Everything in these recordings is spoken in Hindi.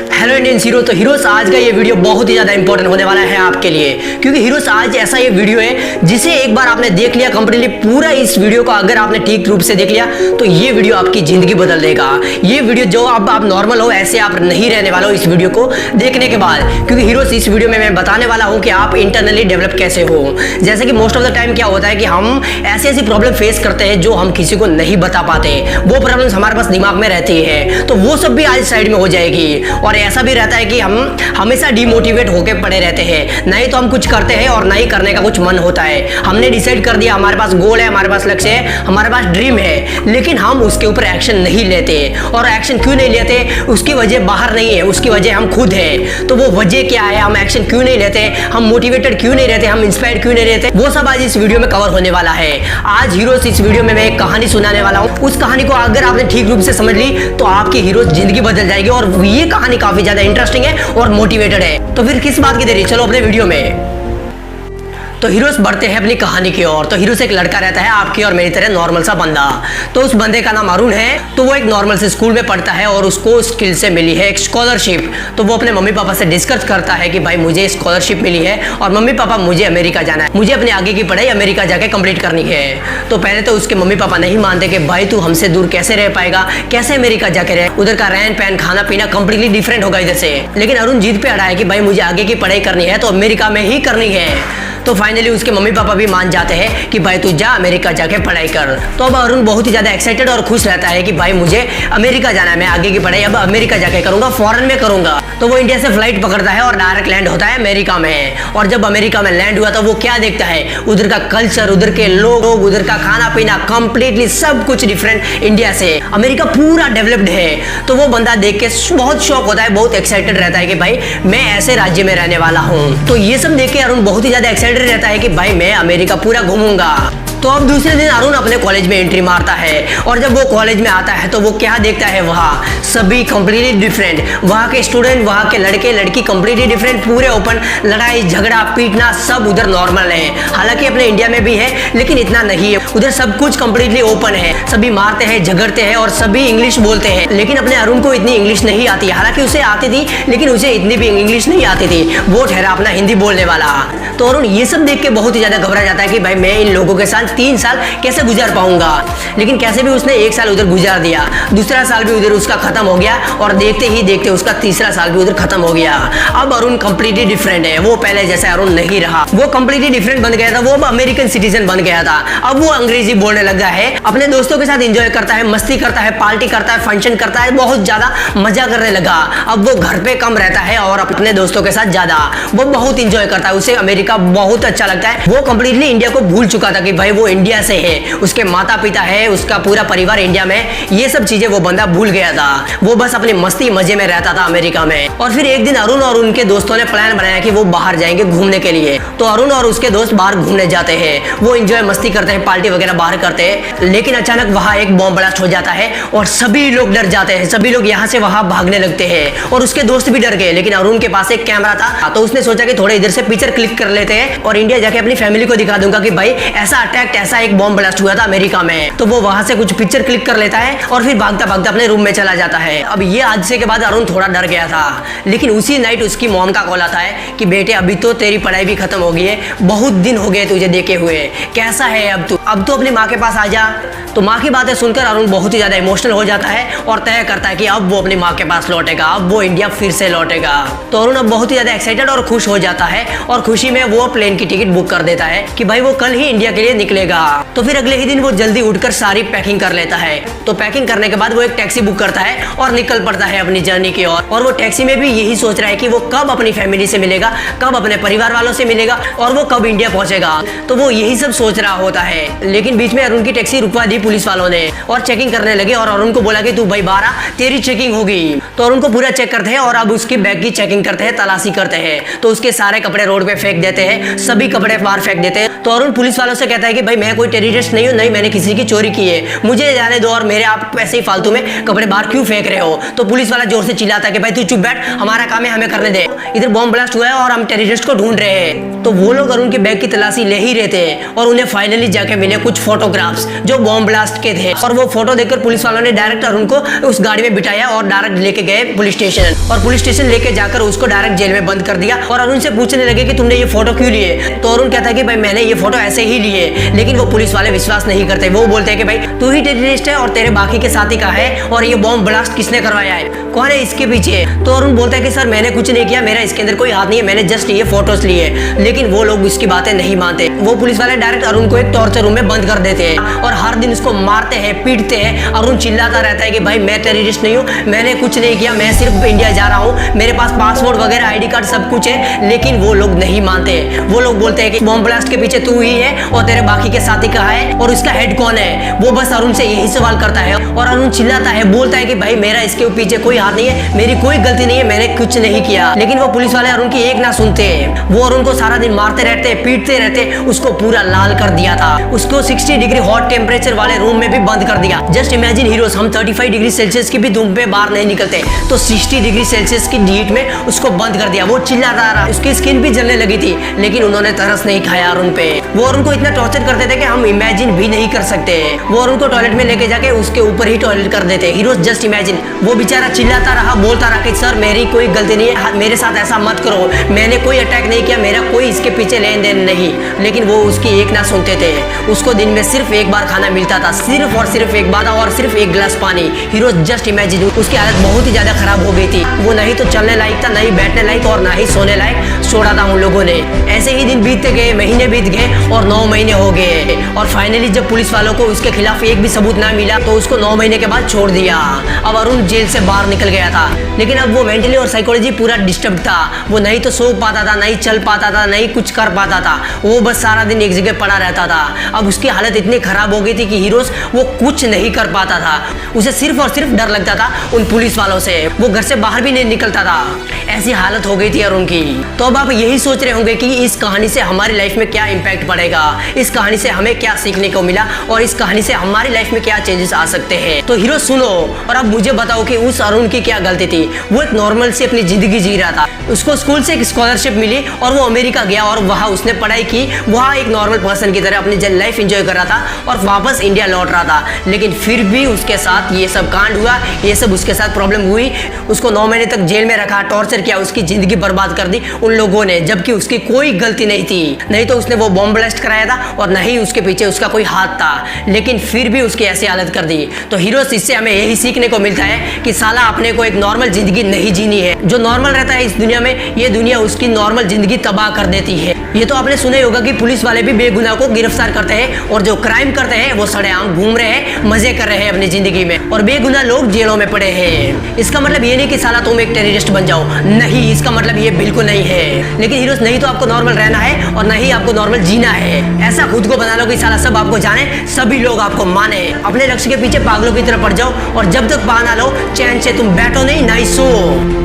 Hello Indian hero. तो हीरोज आज का ये वीडियो बहुत ही ज़्यादा इंपॉर्टेंट होने वाला है आपके लिए, क्योंकि हीरोज आज ऐसा ये वीडियो है जिसे एक बार आपने देख लिया कंप्लीटली, पूरा इस वीडियो को अगर आपने ठीक रूप से देख लिया तो ये वीडियो आपकी ज़िंदगी बदल देगा। ये वीडियो जो अब आप नॉर्मल हो ऐसे आप नहीं रहने वाले हो इस वीडियो को देखने के बाद, क्योंकि हीरोज इस वीडियो में मैं बताने वाला हूँ कि आप इंटरनली डेवलप कैसे हो। जैसे कि मोस्ट ऑफ द टाइम क्या होता है कि हम ऐसी प्रॉब्लम फेस करते हैं जो हम किसी को नहीं बता पाते, वो प्रॉब्लम्स हमारे पास दिमाग में रहती है, तो वो सब भी आज साइड में हो जाएगी। और ऐसा भी रहता है कि हम हमेशा डिमोटिवेट होकर पड़े रहते हैं, नहीं तो हम कुछ करते हैं और नहीं करने का कुछ मन होता है। हमने डिसाइड कर दिया, हमारे पास गोल है, हमारे पास लक्ष्य है, हमारे पास ड्रीम है, लेकिन हम उसके ऊपर एक्शन नहीं लेते। और एक्शन क्यों नहीं लेते? उसकी वजह बाहर नहीं है, उसकी वजह हम खुद है। तो वो वजह क्या है? हम एक्शन क्यों नहीं लेते, हम मोटिवेटेड क्यों नहीं रहते, हम इंस्पायर्ड क्यों नहीं रहते, वो सब आज इस वीडियो में कवर होने वाला है। आज हीरोज इस वीडियो में मैं एक कहानी सुनाने वाला हूँ। उस कहानी को अगर आपने ठीक रूप से समझ ली तो आपकी हीरोज जिंदगी बदल जाएगी। और ये कहानी काफी ज्यादा इंटरेस्टिंग है और मोटिवेटेड है। तो फिर किस बात की देरी, चलो अपने वीडियो में। तो हीरोज बढ़ते हैं अपनी कहानी की ओर। तो हीरो से एक लड़का रहता है, आपकी और मेरी तरह नॉर्मल सा बंदा। तो उस बंदे का नाम अरुण है। तो वो एक नॉर्मल से स्कूल में पढ़ता है और उसको स्किल से मिली है एक स्कॉलरशिप। तो वो अपने मम्मी पापा से डिस्कस करता है कि भाई मुझे स्कॉलरशिप मिली है और मम्मी पापा मुझे अमेरिका जाना है, मुझे अपनी आगे की पढ़ाई अमेरिका जाके कंप्लीट करनी है। तो पहले तो उसके मम्मी पापा नहीं मानते कि भाई तू हमसे दूर कैसे रह पाएगा, कैसे अमेरिका जाके रहे, उधर का रहन पहन खाना पीना कंप्लीटली डिफरेंट होगा इधर से। लेकिन अरुण जीत पे अड़ा है कि भाई मुझे आगे की पढ़ाई करनी है तो अमेरिका में ही करनी है। तो फाइनली उसके मम्मी पापा भी मान जाते हैं कि भाई तू जा अमेरिका जाके पढ़ाई कर। तो अब अरुण बहुत ही ज्यादा एक्साइटेड और खुश रहता है कि भाई मुझे अमेरिका जाना है, मैं आगे की पढ़ाई अब अमेरिका जाके करूंगा, फॉरेन में करूंगा। तो वो इंडिया से फ्लाइट पकड़ता है और डायरेक्ट लैंड होता है अमेरिका में। और जब अमेरिका में लैंड हुआ तो वो क्या देखता है, उधर का कल्चर, उधर के लोग, उधर का खाना पीना कंप्लीटली सब कुछ डिफरेंट इंडिया से। अमेरिका पूरा डेवलप्ड है। तो वो बंदा देख के बहुत शॉक होता है, बहुत एक्साइटेड रहता है कि भाई मैं ऐसे राज्य में रहने वाला हूँ। तो ये सब देख के अरुण बहुत ही ज्यादा एक्साइटेड रहता है कि भाई मैं अमेरिका पूरा घूमूंगा। तो अब दूसरे दिन अरुण अपने कॉलेज में एंट्री मारता है और जब वो कॉलेज में आता है तो वो क्या देखता है, वहाँ सभी कंप्लीटली डिफरेंट, वहाँ के स्टूडेंट, वहाँ के लड़के लड़की कंप्लीटली डिफरेंट, पूरे ओपन, लड़ाई झगड़ा पीटना सब उधर नॉर्मल है। हालांकि अपने इंडिया में भी है लेकिन इतना नहीं है, उधर सब कुछ कंप्लीटली ओपन है, सभी मारते हैं, झगड़ते हैं और सभी इंग्लिश बोलते हैं। लेकिन अपने अरुण को इतनी इंग्लिश नहीं आती, हालांकि उसे आती थी लेकिन उसे इतनी भी इंग्लिश नहीं आती थी, वो ठहरा अपना हिंदी बोलने वाला। तो अरुण ये सब देख के बहुत ही ज्यादा घबरा जाता है कि भाई मैं इन लोगों के साथ 3 साल कैसे गुजार पाऊंगा। लेकिन कैसे भी उसने 1 साल उधर गुजार दिया, दूसरा साल भी उधर उसका खत्म हो गया और देखते ही देखते उसका तीसरा साल भी उधर खत्म हो गया। अब अरुण कंप्लीटली डिफरेंट है, वो पहले जैसा अरुण नहीं रहा, वो कंप्लीटली डिफरेंट बन गया था, वो अब अमेरिकन सिटीजन बन गया था। अब वो अंग्रेजी बोलने लगा है, अपने दोस्तों के साथ एंजॉय करता है, मस्ती करता है, पार्टी करता है, फंक्शन करता है, बहुत ज्यादा मजा करने लगा। अब वो घर पे कम रहता है और अपने दोस्तों के साथ ज्यादा, वो बहुत एंजॉय करता है, उसे अमेरिका बहुत अच्छा लगता है। वो कंप्लीटली इंडिया को भूल चुका था कि भाई वो इंडिया से है, उसके माता पिता है, उसका पूरा परिवार इंडिया में, ये सब चीजें वो बंदा भूल गया था। वो बस अपनी मस्ती मजे में रहता था अमेरिका में। और फिर एक दिन अरुण और उनके दोस्तों ने प्लान बनाया कि वो बाहर जाएंगे घूमने के लिए। तो अरुण और उसके दोस्त बाहर घूमने जाते हैं, वो एंजॉय मस्ती करते हैं, पार्टी वगैरह बाहर करते हैं। लेकिन अचानक वहां एक बॉम्ब ब्लास्ट हो जाता है और सभी लोग डर जाते हैं, सभी लोग यहाँ से वहां भागने लगते हैं और उसके दोस्त भी डर गए। लेकिन अरुण के पास एक कैमरा था तो उसने सोचा कि थोड़े इधर से पिक्चर क्लिक कर लेते हैं और इंडिया जाके अपनी फैमिली को दिखा दूंगा कि भाई ऐसा अटैक, ऐसा एक बॉम्ब ब्लास्ट हुआ था अमेरिका में। तो वो वहां से कुछ पिक्चर क्लिक कर लेता है और फिर भागता भागता अपने रूम में चला जाता है। अब ये हादसे के बाद अरुण थोड़ा डर गया था, लेकिन उसी नाइट उसकी मॉम का कॉल आता है कि बेटे अभी तो तेरी पढ़ाई भी खत्म हो गई है, बहुत दिन हो गए तुझे देखे हुए, कैसा है अब तो अपनी माँ के पास आ जा। तो माँ की बातें सुनकर अरुण बहुत ही ज्यादा इमोशनल हो जाता है और तय करता है कि अब वो अपनी माँ के पास लौटेगा, अब वो इंडिया फिर से लौटेगा। तो अरुण अब बहुत ही ज्यादा एक्साइटेड और खुश हो जाता है और खुशी में वो प्लेन की टिकट बुक कर देता है कि भाई वो कल ही इंडिया के लिए निकलेगा। तो फिर अगले ही दिन वो जल्दी उठकर सारी पैकिंग कर लेता है। तो पैकिंग करने के बाद वो एक टैक्सी बुक करता है और निकल पड़ता है अपनी जर्नी की ओर। और वो टैक्सी में भी यही सोच रहा है कि वो कब अपनी फैमिली से मिलेगा, कब अपने परिवार वालों से मिलेगा और वो कब इंडिया पहुंचेगा। तो वो यही सब सोच रहा होता है। लेकिन बीच में अरुण की टैक्सी रुकवा दी पुलिस वालों ने और चेकिंग करने लगे और अरुण को बोला कि तू भाई बाहर आ, तेरी चेकिंग होगी। तो अरुण को पूरा चेक करते हैं और अब उसकी बैग की चेकिंग करते हैं, तलाशी करते हैं। तो उसके सारे कपड़े रोड पे फेंक देते हैं, सभी कपड़े बाहर फेंक देते हैं। तो अरुण पुलिस वालों से कहता है कि भाई मैं कोई टेररिस्ट नहीं हूँ, नहीं मैंने किसी की चोरी की है, मुझे जाने दो और मेरे आप ऐसे ही फालतू में कपड़े बाहर क्यों फेंक रहे हो। तो पुलिस वाला जोर से चिल्लाता है कि भाई तू चुप बैठ, हमारा काम है, हमें करने दे, इधर बॉम्ब ब्लास्ट हुआ है और हम टेररिस्ट को ढूंढ रहे हैं। तो वो लोग अरुण के बैग की तलाशी ले ही रहते हैं और उन्हें फाइनली जाके मिले कुछ फोटोग्राफ्स जो बॉम्ब ब्लास्ट के थे। और वो फोटो देखकर पुलिस वालों ने डायरेक्ट अरुण को उस गाड़ी में बिठाया और डायरेक्ट लेके गए पुलिस स्टेशन, और पुलिस स्टेशन लेके जाकर उसको डायरेक्ट जेल में बंद कर दिया। और अरुण से पूछने लगे कि तुमने ये फोटो क्यों लिए। तो अरुण कहता है कि भाई मैंने ये फोटो ऐसे ही लिए, लेकिन वो पुलिस वाले विश्वास नहीं करते। वो बोलते हैं कि भाई तू ही टेररिस्ट है और तेरे बाकी के साथी का है, और ये बॉम्ब ब्लास्ट किसने करवाया है, कौन है इसके पीछे। तो अरुण बोलता है कि सर मैंने कुछ नहीं किया, मेरा इसके अंदर कोई हाथ नहीं है, मैंने जस्ट ये फोटोज लिए। लेकिन वो लोग इसकी बातें नहीं मानते। वो पुलिस वाले डायरेक्ट अरुण को एक टॉर्चर रूम में बंद कर देते हैं और हर दिन उसको मारते हैं, पीटते हैं। अरुण चिल्लाता रहता है कि भाई मैं टेररिस्ट नहीं हूँ, मैंने कुछ नहीं किया, मैं सिर्फ इंडिया जा रहा हूँ, मेरे पास पासपोर्ट वगैरह आईडी कार्ड सब कुछ है। लेकिन वो लोग नहीं मानते। वो लोग बोलते हैं कि बॉम्ब ब्लास्ट के पीछे तू ही है और तेरे बाकी के साथी का है, और उसका हेड कौन है। वो बस अरुण से यही सवाल करता है और अरुण चिल्लाता है, बोलता है कि भाई मेरा इसके पीछे कोई हाथ नहीं है, मेरी कोई गलती नहीं है, मैंने कुछ नहीं किया। लेकिन वो पुलिस वाले अरुण की एक ना सुनते। वो अरुण को सारा दिन मारते रहते, पीटते रहते, उसको पूरा लाल कर दिया था। उसको 60 डिग्री हॉट टेम्परेचर वाले रूम में भी बंद कर दिया। जस्ट इमेजिन हीरोज, हम 35 डिग्री सेल्सियस की भी धूप पे बाहर नहीं निकलते, तो 60 डिग्री सेल्सियस की हीट में उसको बंद कर दिया। वो चिल्लाता रहा, उसकी स्किन भी जलने लगी थी, लेकिन उन्होंने तरस नहीं खाया अरुण पे। वो अरुण को इतना टॉर्चर करते थे कि हम इमेजिन भी नहीं कर सकते। वो अरुण को टॉयलेट में लेके जाके उसके ऊपर ही टॉयलेट कर देते। हीरोज जस्ट इमेजिन, वो बेचारा चिल्लाता रहा, बोलता रहा कि सर मेरी कोई गलती नहीं है, मेरे साथ ऐसा मत करो, मैंने कोई अटैक नहीं किया, मेरा कोई इसके पीछे लेन देन नहीं। लेकिन वो उसकी एक ना सुनते थे। उसको दिन में सिर्फ एक बार खाना मिलता था, सिर्फ और सिर्फ एक बार, और सिर्फ एक गिलास पानी। हीरोज जस्ट इमेजिन, उसकी हालत बहुत ही ज्यादा खराब हो गई थी। वो नहीं तो चलने लायक था, नहीं बैठने लायक और ना ही सोने लायक छोड़ा था उन लोगों ने। ऐसे ही दिन बीतते गए, महीने बीत गए और 9 महीने हो गए। और फाइनली जब पुलिस वालों को उसके खिलाफ एक भी सबूत ना मिला तो उसको 9 महीने के बाद छोड़ दिया। अब अरुण जेल से बाहर निकल गया था, लेकिन अब वो मेंटली और साइकोलॉजी पूरा डिस्टर्ब था। वो नहीं तो सो पाता था, नहीं चल पाता था, नहीं कुछ कर पाता था। वो बस सारा दिन एक जगह पड़ा रहता था। अब उसकी हालत इतनी खराब हो गई थी कि हीरोज वो कुछ नहीं कर पाता था। उसे सिर्फ और सिर्फ डर लगता था उन पुलिस वालों से। वो घर से बाहर भी नहीं निकलता था, ऐसी हालत हो गई थी अरुण की। तो अब आप यही सोच रहे होंगे कि इस कहानी से हमारी लाइफ में क्या इंपैक्ट पड़ेगा, इस कहानी से हमें क्या सीखने को मिला, और इस कहानी से हमारी लाइफ में क्या चेंजेस आ सकते हैं। तो हीरो सुनो और अब मुझे बताओ कि उस अरुण की क्या गलती थी। वो एक नॉर्मल से अपनी जिंदगी जी रहा था। उसको स्कूल से एक स्कॉलरशिप मिली और वो अमेरिका गया और वहां उसने पढ़ाई की। वहां एक नॉर्मल पर्सन की तरह अपनी लाइफ एंजॉय कर रहा था और वापस इंडिया लौट रहा था। लेकिन फिर भी उसके साथ ये सब कांड हुआ, ये सब उसके साथ प्रॉब्लम हुई। उसको 9 महीने तक जेल में रखा, टॉर्चर किया, उसकी जिंदगी बर्बाद कर दी उन लोगों ने, जबकि उसकी कोई गलती नहीं थी। नहीं तो उसने वो बॉम्ब ब्लास्ट कराया था और नहीं उसके पीछे उसका कोई हाथ था, लेकिन फिर भी उसकी ऐसी हालत कर दी। तो हीरोज, इससे हमें यही सीखने को मिलता है कि साला अपने को एक नॉर्मल जिंदगी नहीं जीनी है। जो नॉर्मल रहता है इस दुनिया में, ये दुनिया उसकी नॉर्मल जिंदगी तबाह कर देती है। ये तो आपने सुना ही होगा कि पुलिस वाले भी बेगुनाह को गिरफ्तार करते हैं और जो क्राइम करते हैं वो सरेआम घूम रहे हैं, मजे कर रहे हैं अपनी जिंदगी में, और बेगुनाह लोग जेलों में पड़े हैं। इसका मतलब ये नहीं कि साला तुम एक टेररिस्ट बन जाओ, नहीं, इसका मतलब ये बिल्कुल नहीं है। लेकिन हीरोज, नहीं तो आपको नॉर्मल रहना है और नहीं आपको नॉर्मल जीना है। ऐसा खुद को बना लो कि साला सब आपको जाने, सभी लोग आपको माने। अपने लक्ष्य के पीछे पागलों की तरह पड़ जाओ और जब तक पा ना लो चैन से तुम बैठो नहीं, ना ही सो।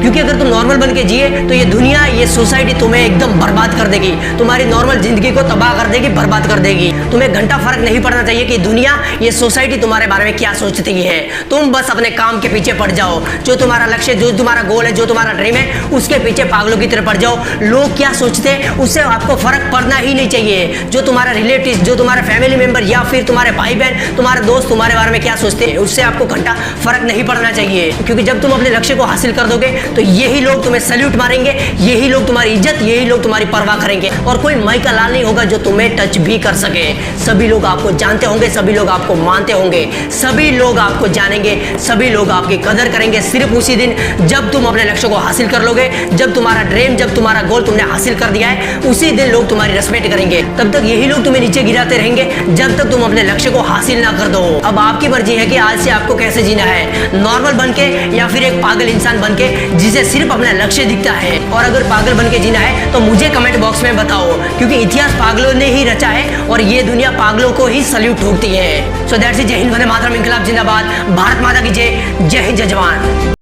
क्योंकि अगर तुम नॉर्मल बन के जिए तो ये दुनिया, ये सोसाइटी तुम्हें एकदम बर्बाद कर देगी, तुम्हारी नॉर्मल जिंदगी को तबाह कर देगी, बर्बाद कर देगी। तुम्हें घंटा फर्क नहीं पड़ना चाहिए कि दुनिया, ये सोसाइटी तुम्हारे बारे में क्या सोचती है। तुम बस अपने काम के पीछे पड़ जाओ। जो तुम्हारा लक्ष्य, जो तुम्हारा गोल है, जो तुम्हारा ड्रीम है, उसके पीछे पागलों की तरह पड़ जाओ। लोग क्या सोचते हैं उससे आपको फर्क पड़ना ही नहीं चाहिए। जो तुम्हारा रिलेटिव, जो तुम्हारा फैमिली मेंबर या फिर तुम्हारे भाई बहन, तुम्हारे दोस्त तुम्हारे बारे में क्या सोचते हैं, उससे आपको घंटा फर्क नहीं पड़ना चाहिए। क्योंकि जब तुम अपने लक्ष्य को हासिल कर दोगे तो यही लोग तुम्हें सैल्यूट मारेंगे, यही लोग तुम्हारी इज्जत, यही लोग तुम्हारी परवाह करेंगे, और कोई माइका लाल नहीं होगा जो तुम्हें टच भी कर सके। सभी लोग आपको जानते होंगे, सभी लोग आपको मानते होंगे, सभी लोग आपको जानेंगे, सभी लोग आपकी कदर करेंगे सिर्फ उसी दिन जब तुम अपने लक्ष्य को हासिल कर लोगे। जब तुम्हारा ड्रीम, जब तुम्हारा गोल तुमने हासिल कर दिया है, उसी दिन लोग तुम्हारी रिस्पेक्ट करेंगे। तब तक यही लोग तुम्हें नीचे गिराते रहेंगे जब तक तुम अपने लक्ष्य को हासिल ना कर दो। अब आपकी मर्जी है कि आज से आपको कैसे जीना है, नॉर्मल बनके या फिर एक पागल इंसान बनके जिसे सिर्फ अपना लक्ष्य दिखता है। और अगर पागल बनके जीना है तो मुझे कमेंट बॉक्स में बताओ, क्योंकि इतिहास पागलों ने ही रचा है और ये दुनिया पागलों को ही सल्यूट ठोकती है। So that's it. जय हिंद, वंदे मातरम, इनकलाब जिंदाबाद, भारत माता की जय, जय हिंद, जय जवान।